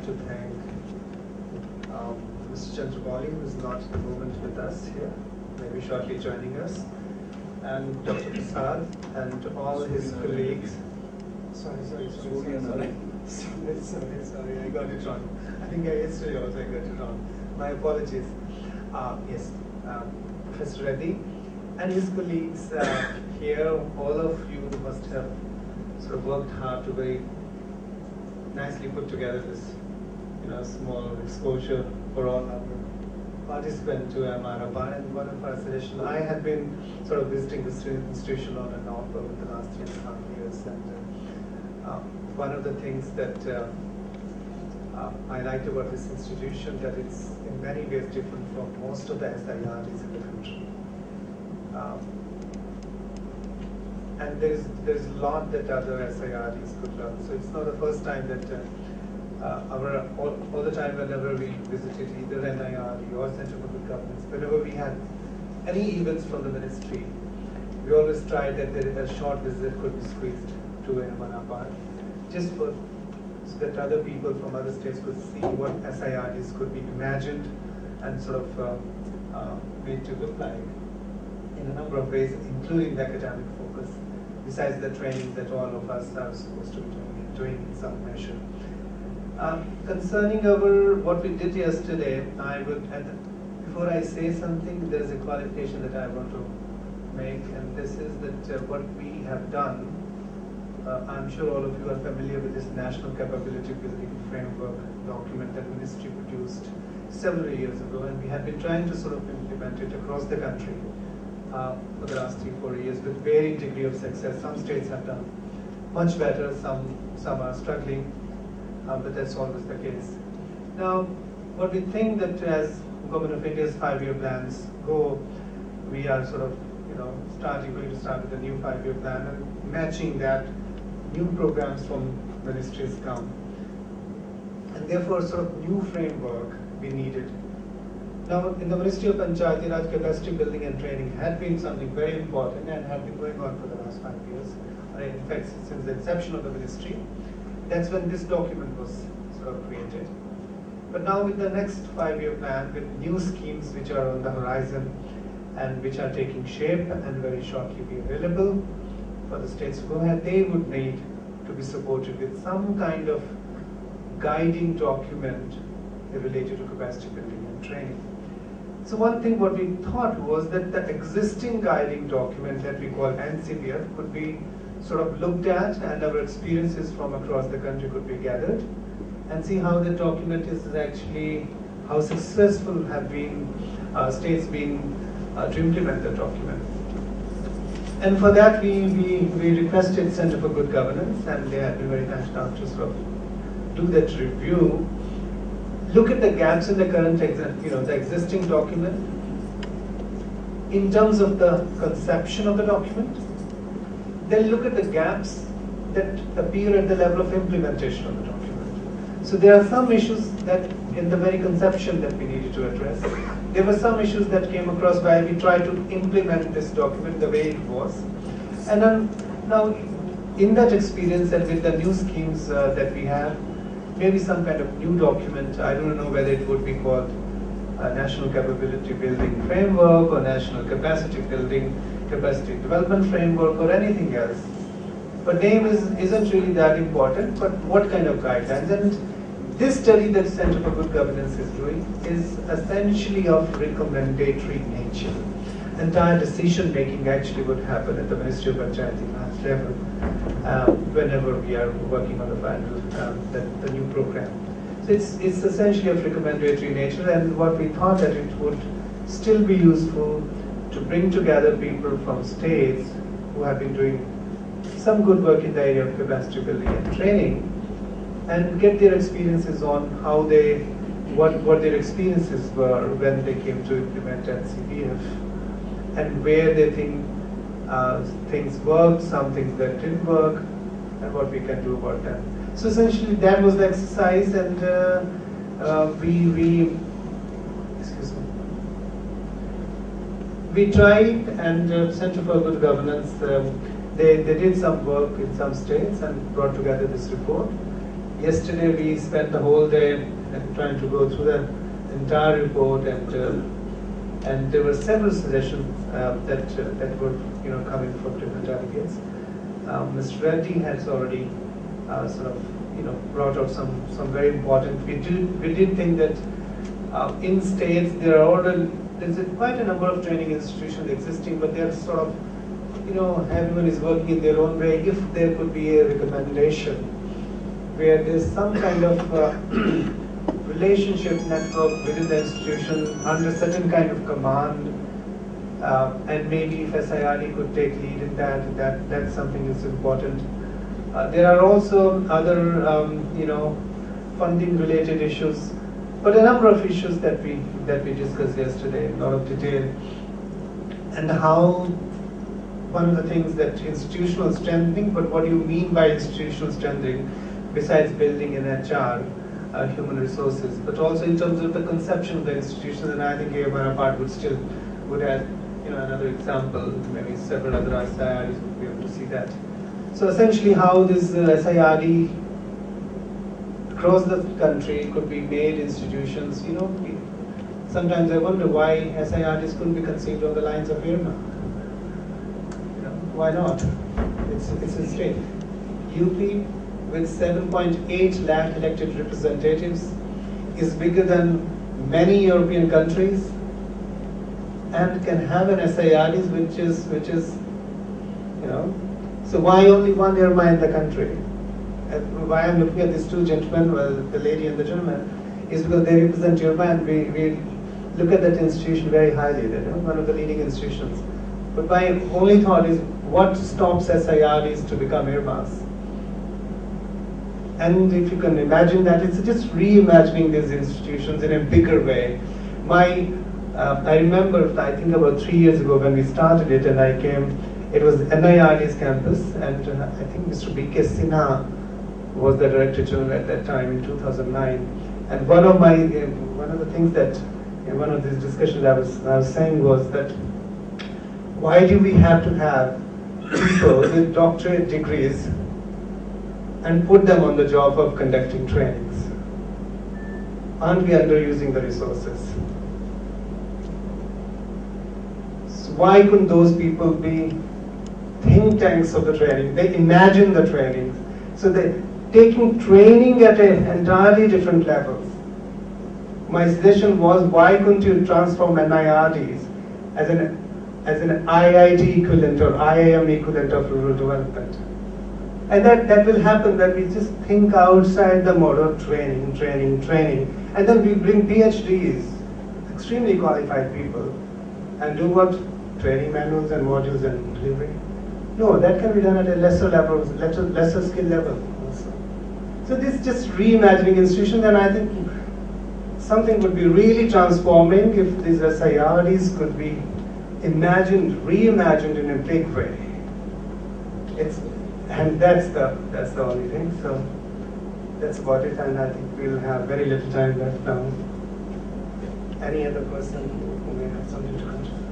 to thank Mr. Chandrabali, who is not at the moment with us here, maybe shortly joining us, and Dr. Prasad, and all his colleagues. Sorry, I got it wrong. I think yesterday also I got it wrong. My apologies. Yes, Professor Reddy and his colleagues here, all of you must have sort of worked hard to very nicely put together this, small exposure for all our participants to MRFI. And one of our suggestions, I had been sort of visiting this institution on and off over the last 3.5 years, and one of the things that I liked about this institution, that it's in many ways different from most of the SIRTs in the country. And there's a lot that other SIRTs could learn. So it's not the first time that all the time whenever we visited either NIRD or Center for Good Governance, whenever we had any events from the ministry, we always tried that a short visit could be squeezed to MRFI, just so that other people from other states could see what SIRTs could be imagined and sort of made to look like in a number of ways, including the academic focus, besides the training that all of us are supposed to be doing in some measure. Concerning what we did yesterday, before I say something, there is a qualification that I want to make, and this is that what we have done, I'm sure all of you are familiar with this National Capability Building Framework document that Ministry produced several years ago, and we have been trying to sort of implement it across the country for the last 3-4 years with varying degree of success. Some states have done much better, some are struggling, but that's always the case. Now, what we think that as Government of India's 5-year plans go, we are sort of going to start with a new 5-year plan, and matching that, new programs from ministries come, and therefore sort of new framework we needed. Now, in the Ministry of Panchayati Raj, capacity building and training had been something very important and had been going on for the last 5 years. In fact, since the inception of the ministry, that's when this document was sort of created. But now with the next 5-year plan, with new schemes which are on the horizon and which are taking shape and very shortly be available for the states to go ahead, they would need to be supported with some kind of guiding document related to capacity building and training. So one thing what we thought was that the existing guiding document that we call NCBF could be sort of looked at, and our experiences from across the country could be gathered, and see how the document is actually, how successful have been states been to implement the document. And for that we requested Center for Good Governance, and they have been very kind enough to sort of do that review, look at the gaps in the current, the existing document in terms of the conception of the document, then look at the gaps that appear at the level of implementation of the document. So there are some issues that in the very conception that we needed to address. There were some issues that came across while we tried to implement this document the way it was. And then now in that experience and with the new schemes that we have, maybe some kind of new document, I don't know whether it would be called National Capability Building Framework or National Capacity Development Framework or anything else. But name isn't really that important, but what kind of guidelines? And this study that Center for Good Governance is doing is essentially of recommendatory nature. Entire decision making actually would happen at the Ministry of Panchayati Raj level whenever we are working on the final, the new program. So it's essentially of recommendatory nature, and what we thought that it would still be useful to bring together people from states who have been doing some good work in the area of capacity building and training, and get their experiences on how what their experiences were when they came to implement NCBF, and where they think things worked, some things that didn't work, and what we can do about them. So essentially that was the exercise, and we tried, and Center for Good Governance, they did some work in some states and brought together this report. Yesterday we spent the whole day trying to go through the entire report, and there were several suggestions that were coming from different delegates. Mr. Reddy has already sort of brought out some very important. We did think that in states there's quite a number of training institutions existing, but they're sort of everyone is working in their own way. If there could be a recommendation where there's some kind of relationship network within the institution under certain kind of command, and maybe if SIRD could take lead in that's something that's important. There are also other funding related issues, but a number of issues that we discussed yesterday in a lot of detail, and how one of the things that institutional strengthening, but what do you mean by institutional strengthening besides building an HR, human resources, but also in terms of the conception of the institutions. And I think AMR part would add another example, maybe several other SIRDs would be able to see that. So essentially how this SIRD across the country could be made institutions. Sometimes I wonder why SIRDs couldn't be conceived on the lines of IRMA. Why not? It's a state. UP with 7.8 lakh elected representatives is bigger than many European countries, and can have an SIRDs which is so why only one IRMA in the country? And why I'm looking at these two gentlemen, well, the lady and the gentleman, is because they represent IRMA, and we look at that institution very highly. They're one of the leading institutions. But my only thought is, what stops SIRDs to become IRMAs? And if you can imagine that, it's just reimagining these institutions in a bigger way. I remember, I think about 3 years ago when we started it, and I came, it was NIRD's campus, and I think Mr. B.K. Sinha was the Director General at that time in 2009. And one of the things that in one of these discussions I was saying was that, why do we have to have people with doctorate degrees and put them on the job of conducting trainings? Aren't we underusing the resources? So why couldn't those people be think tanks of the training? They imagine the trainings. So they're taking training at an entirely different level. My suggestion was, why couldn't you transform NIRDs as an IIT equivalent or IIM equivalent of rural development? And that will happen when we just think outside the mode of training, and then we bring PhDs, extremely qualified people, and do what? Training manuals and modules and delivery? No, that can be done at a lesser level, lesser skill level also. So this is just reimagining institutions, and I think something would be really transforming if these SIRDs could be reimagined in a big way. And that's the only thing. So that's about it, and I think we'll have very little time left now. Any other person who may have something to contribute?